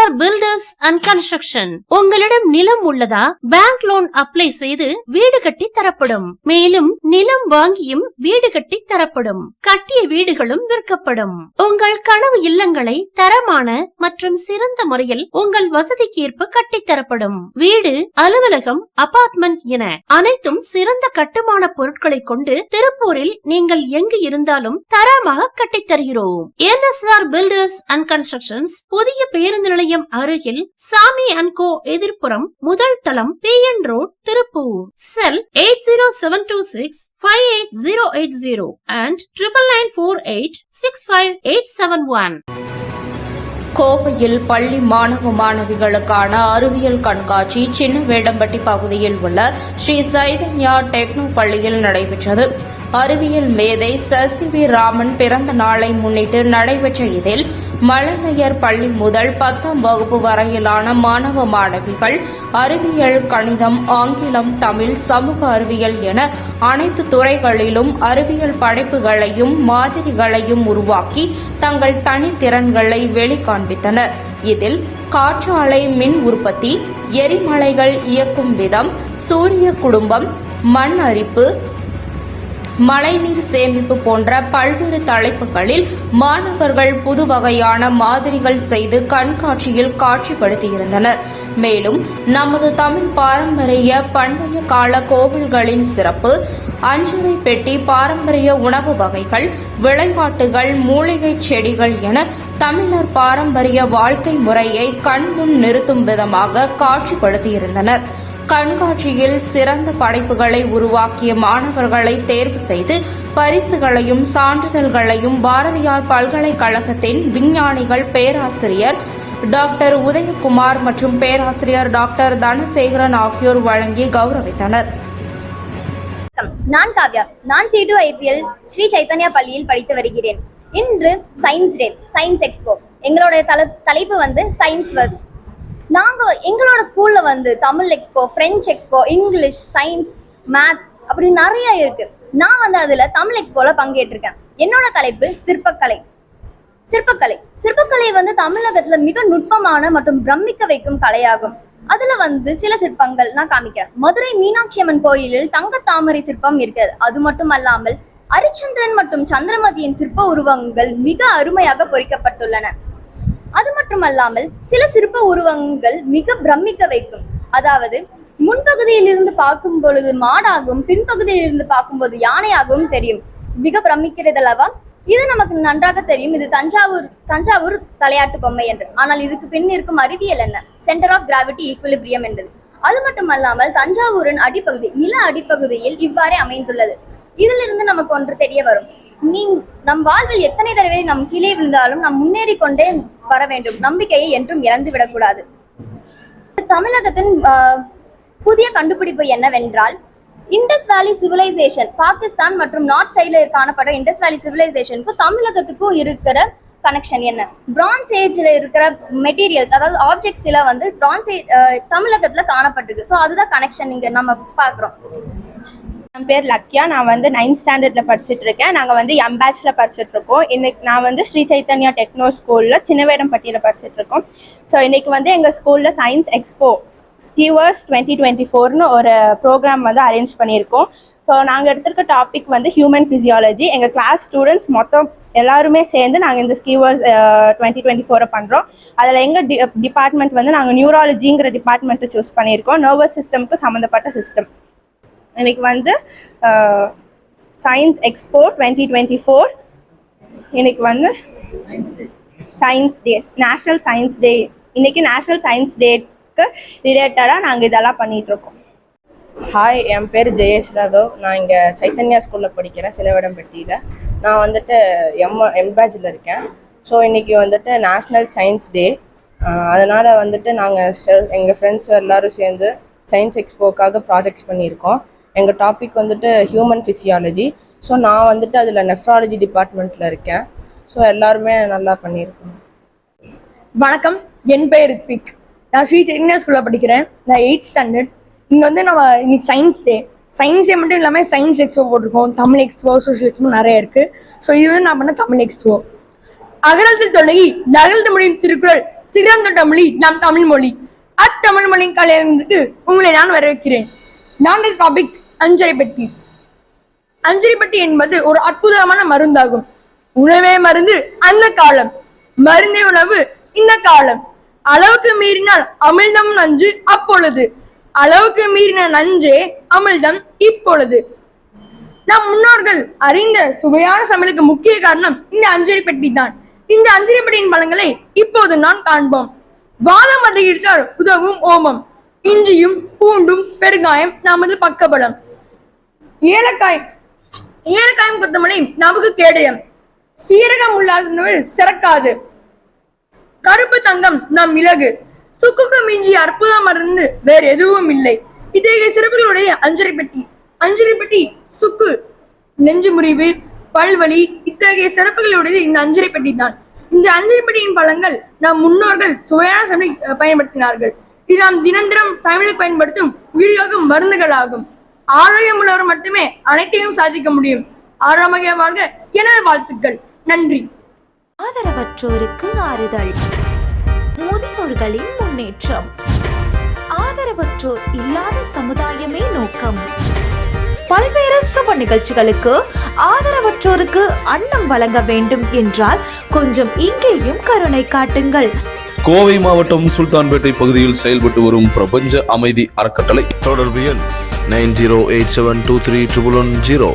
NSR Builders and Construction. உங்களிடம் நிலம் உள்ளதா? பேங்க் லோன் அப்ளை செய்து வீடு கட்டி தரப்படும். மேலும் நிலம் வாங்கியும் வீடு கட்டி தரப்படும். கட்டிய வீடுகளும் விற்கப்படும். உங்கள் கனவு இல்லங்களை தரமான மற்றும் சிறந்த முறையில் உங்கள் வசதிக்கு ஏற்ப கட்டித்தரப்படும். வீடு, அலுவலகம், அபார்ட்மெண்ட் என அனைத்தும் சிறந்த கட்டுமான பொருட்களை கொண்டு திருப்பூரில் நீங்கள் எங்கு இருந்தாலும் தரமாக கட்டித்தருகிறோம். NSR Builders and Constructions, புதிய பேருந்து நிலையம் அருகில் சாமி அண்ட் கோ எதிர்ப்புறம், முதல் தளம், PN road, Tiruppur. Sell 8072658080 and 9994865871. கோவையில் பள்ளி மாணவ மாணவிகளுக்கான அறிவியல் கண்காட்சி சின்னவேடம்பட்டி பகுதியில் உள்ள ஸ்ரீ சைதன்யா டெக்னோ பள்ளியில் நடைபெற்றது. அறிவியல் மேதை சசிவி ராமன் பிறந்த நாளை முன்னிட்டு நடைபெற்ற இதில் மழலையர் பள்ளி முதல் 10ஆம் வகுப்பு வரையிலான மாணவ மாணவிகள் அறிவியல், கணிதம், ஆங்கிலம், தமிழ், சமூக அறிவியல் என அனைத்து துறைகளிலும் அறிவியல் படைப்புகளையும் மாதிரிகளையும் உருவாக்கி தங்கள் தனித்திறன்களை வெளிக்காண்பித்தனர். இதில் காற்றாலை மின் உற்பத்தி, எரிமலைகள் இயக்கும் விதம், சூரிய குடும்பம், மண் அரிப்பு, மழைநீர் சேமிப்பு போன்ற பல்வேறு தலைப்புகளில் மாணவர்கள் புது வகையான மாதிரிகள் செய்து கண்காட்சியில் காட்சிப்படுத்தியிருந்தனர். மேலும் நமது தமிழ் பாரம்பரிய பண்டைய கால கோவில்களின் சிறப்பு, அஞ்சரை பெட்டி, பாரம்பரிய உணவு வகைகள், விளையாட்டுகள், மூலிகை செடிகள் என தமிழர் பாரம்பரிய வாழ்க்கை முறையை கண்முன் நிறுத்தும் விதமாக காட்சிப்படுத்தியிருந்தனர். கண்காட்சியில் சிறந்த படைப்புகளை உருவாக்கிய மாணவர்களை தேர்வு செய்து பரிசுகளையும் சான்றிதழ்களையும் பாரதியார் பல்கலைக்கழகத்தின் விஞ்ஞானிகள் பேராசிரியர் டாக்டர் உதயகுமார் மற்றும் பேராசிரியர் டாக்டர் தனசேகரன் ஆகியோர் வழங்கி கௌரவித்தனர். நான் காவ்யா. நான் C2 IPL ஸ்ரீ சைத்தன்யா பள்ளியில் படித்து வருகிறேன். இன்று சயின்ஸ் டே, சயின்ஸ் எக்ஸ்போ. எங்களுடைய தலைப்பு சயின்ஸ் வர்ஸ். எங்களோட ஸ்கூல்ல Tamil expo, French expo, English, science, math அப்படி நிறைய இருக்கு. நான் அதுல தமிழ் எக்ஸ்போல பங்கேற்றிருக்கேன். என்னோட தலைப்பு சிற்பக்கலை. சிற்பக்கலை தமிழகத்துல மிக நுட்பமான மற்றும் பிரமிக்க வைக்கும் கலையாகும். அதுல சில சிற்பங்கள் நான் காமிக்கிறேன். மதுரை மீனாட்சி அம்மன் கோயிலில் தங்க தாமரை சிற்பம் இருக்கிறது. அது மட்டும் அல்லாமல் அரிச்சந்திரன் மற்றும் சந்திரமதியின் சிற்ப உருவங்கள் மிக அருமையாக பொறிக்கப்பட்டுள்ளன. அது மட்டுமல்லாமல் சில சிற்ப உருவங்கள் மிக பிரமிக்க வைக்கும். அதாவது முன்பகுதியில் இருந்து பார்க்கும் பொழுது மாடாகவும் பின்பகுதியில் இருந்து பார்க்கும்போது யானையாகவும் தெரியும். மிக பிரமிக்கிறதல்லவா? இது நமக்கு நன்றாக தெரியும். இது தஞ்சாவூர் தலையாட்டு பொம்மை என்று. ஆனால் இதுக்கு பின் இருக்கும் அறிவியல் என்ன? சென்டர் ஆஃப் கிராவிட்டி ஈக்குலிபிரியம் என்பது. அது மட்டுமல்லாமல் தஞ்சாவூரின் அடிப்பகுதி, நில அடிப்பகுதியில் இவ்வாறே அமைந்துள்ளது. இதிலிருந்து நமக்கு ஒன்று தெரிய வரும். நம் வாழ்வில் எத்தனை தடவை நம் கீழே விழுந்தாலும் நாம் முன்னேறி கொண்டே வர வேண்டும். நம்பிக்கையை என்றும் இழந்து விடக்கூடாது. தமிழகத்தின் புதிய கண்டுபிடிப்பு என்னவென்றால் இண்டஸ் வேலி சிவிலைசேஷன். பாகிஸ்தான் மற்றும் நார்த் சைட்ல காணப்படுற இண்டஸ் வேலி சிவிலைசேஷனுக்கும் தமிழகத்துக்கும் இருக்கிற கனெக்ஷன் என்ன? பிரான்ஸ் ஏஜ்ல இருக்கிற மெட்டீரியல்ஸ், அதாவது ஆப்ஜெக்ட்ஸ் பிரான்ஸ் தமிழகத்துல காணப்பட்டிருக்கு. ஸோ அதுதான் கனெக்ஷன் இங்க நம்ம பார்க்குறோம். என் பேர் லக்கியா. நான் 9th ஸ்டாண்டர்டில் படிச்சுட்டு இருக்கேன். நாங்கள் M பேட்சில் படிச்சுட்டு இருக்கோம். இன்னைக்கு நான் ஸ்ரீ சைத்தன்யா டெக்னோ ஸ்கூலில் சின்னவேடம்பட்டியில் படிச்சுட்டு இருக்கோம். ஸோ இன்னைக்கு எங்கள் ஸ்கூலில் சயின்ஸ் எக்ஸ்போ ஸ்கீவர்ஸ் 2024ன்னு ஒரு ப்ரோக்ராம் அரேஞ்ச் பண்ணியிருக்கோம். ஸோ நாங்கள் எடுத்திருக்க டாபிக் ஹியூமன் ஃபிசியாலஜி. எங்கள் கிளாஸ் ஸ்டூடெண்ட்ஸ் மொத்தம் எல்லாருமே சேர்ந்து நாங்கள் இந்த ஸ்கீவர்ஸ் 2024 பண்ணுறோம். அதில் எங்கள் டிபார்ட்மெண்ட் நாங்கள் நியூராலஜிங்கிற டிபார்ட்மெண்ட்டை சூஸ் பண்ணியிருக்கோம். நர்வஸ் சிஸ்டமுக்கு சம்மந்தப்பட்ட சிஸ்டம். இன்னைக்கு சயின்ஸ் எக்ஸ்போ 2024. இன்னைக்கு science day, national science day. இன்னைக்கு நேஷனல் சயின்ஸ் டேக்கு ரிலேட்டடாக நாங்கள் இதெல்லாம் பண்ணிட்டு இருக்கோம். ஹாய், என் பேர் ஜெயேஷ் ராகவ். நான் இங்கே சைத்தன்யா ஸ்கூலில் படிக்கிறேன், சின்னவேடம்பட்டியில். நான் M பேட்சில் இருக்கேன். ஸோ இன்றைக்கி நேஷ்னல் சயின்ஸ் டே. அதனால் நாங்கள் எங்கள் ஃப்ரெண்ட்ஸ் எல்லோரும் சேர்ந்து சயின்ஸ் எக்ஸ்போக்காக ப்ராஜெக்ட்ஸ் பண்ணியிருக்கோம். எங்கள் டாபிக் ஹியூமன் ஃபிசியாலஜி. ஸோ நான் அதில் நெஃப்ராலஜி டிபார்ட்மெண்ட்டில் இருக்கேன். ஸோ எல்லாருமே நல்லா பண்ணியிருக்கோம். வணக்கம், என் பெயர் ரித்விக். நான் ஸ்ரீ சைத்தன்யா ஸ்கூலில் படிக்கிறேன். நான் 8th ஸ்டாண்டர்ட். இங்கே நம்ம இன்னைக்கு சயின்ஸ் டே. சயின்ஸ் டே மட்டும் இல்லாமல் சயின்ஸ் எக்ஸ்போ போட்டிருக்கோம். தமிழ் எக்ஸ்போ, சோஷியல் எக்ஸ்போ நிறைய இருக்குது. ஸோ இது நான் பண்ண தமிழ் எக்ஸ்போ. அகரத்தில் தொடங்கி நகல் தமிழின் திருக்குறள் சிறந்த தமிழி நம் தமிழ் மொழி. அத்தமிழ் மொழியின் கலையரங்குக்கு உங்களை நான் வரவேற்கிறேன். நாங்கள் டாபிக் அஞ்சரை பெட்டி. அஞ்சரை பெட்டி என்பது ஒரு அற்புதமான மருந்தாகும். உணவே மருந்து அந்த காலம், மருந்தே உணவு இந்த காலம். அளவுக்கு மீறினால் அமிழ்தம் நஞ்சு அப்பொழுது, அளவுக்கு மீறின நஞ்சே அமிழ்தம் இப்பொழுது. நம் முன்னோர்கள் அறிந்த சுவையான சமையலுக்கு முக்கிய காரணம் இந்த அஞ்சரை பெட்டி தான். இந்த அஞ்சரை பெட்டியின் பலன்களை இப்போது நான் காண்போம். வாதம் அதிகரித்தால் உதவும் ஓமம். இஞ்சியும் பூண்டும் பெருங்காயம் நமது பக்கபலம். ஏலக்காயும் கொத்தமல்லியும் நமக்கு கேடயம். சீரகம் உள்ளாத உணவு சிறக்காது. கருப்பு தங்கம் நம் மிளகு. சுக்குக்கு மிஞ்சிய அற்புத மருந்து வேறு எதுவும் இல்லை. இத்தகைய சிறப்புகளுடைய அஞ்சரை பெட்டி. அஞ்சரை பெட்டி சுக்கு, நெஞ்சு முறிவு, பல்வலி இத்தகைய சிறப்புகளுடையது இந்த அஞ்சரை பெட்டி தான். இந்த அஞ்சரை பெட்டியின் பலன்கள் நம் முன்னோர்கள் சுவையான சமையல் பயன்படுத்தினார்கள். இது நாம் தினந்திரம் சமையலுக்கு பயன்படுத்தும் உயிர்காக்கும் மருந்துகள் ஆகும். ஆரோக்கியம் உள்ளவர் மட்டுமே அனைத்தையும் சாதிக்க முடியும். ஆரோக்கிய வாழ்க எனது வாழ்த்துக்கள். நன்றி. ஆதரவற்றோருக்கு ஆறுதல், முதியோர்களின் முன்னேற்றம், ஆதரவற்றோர் இல்லாத சமுதாயமே நோக்கம். பல்வேறு சுப நிகழ்ச்சிகளுக்கு ஆதரவற்றோருக்கு அன்னம் வழங்க வேண்டும் என்றால் கொஞ்சம் இங்கேயும் கருணை காட்டுங்கள். கோவை மாவட்டம் சுல்தான்பேட்டை பகுதியில் செயல்பட்டு வரும் பிரபஞ்ச அமைதி அறக்கட்டளை. தொடர்பு எண் 9087231110.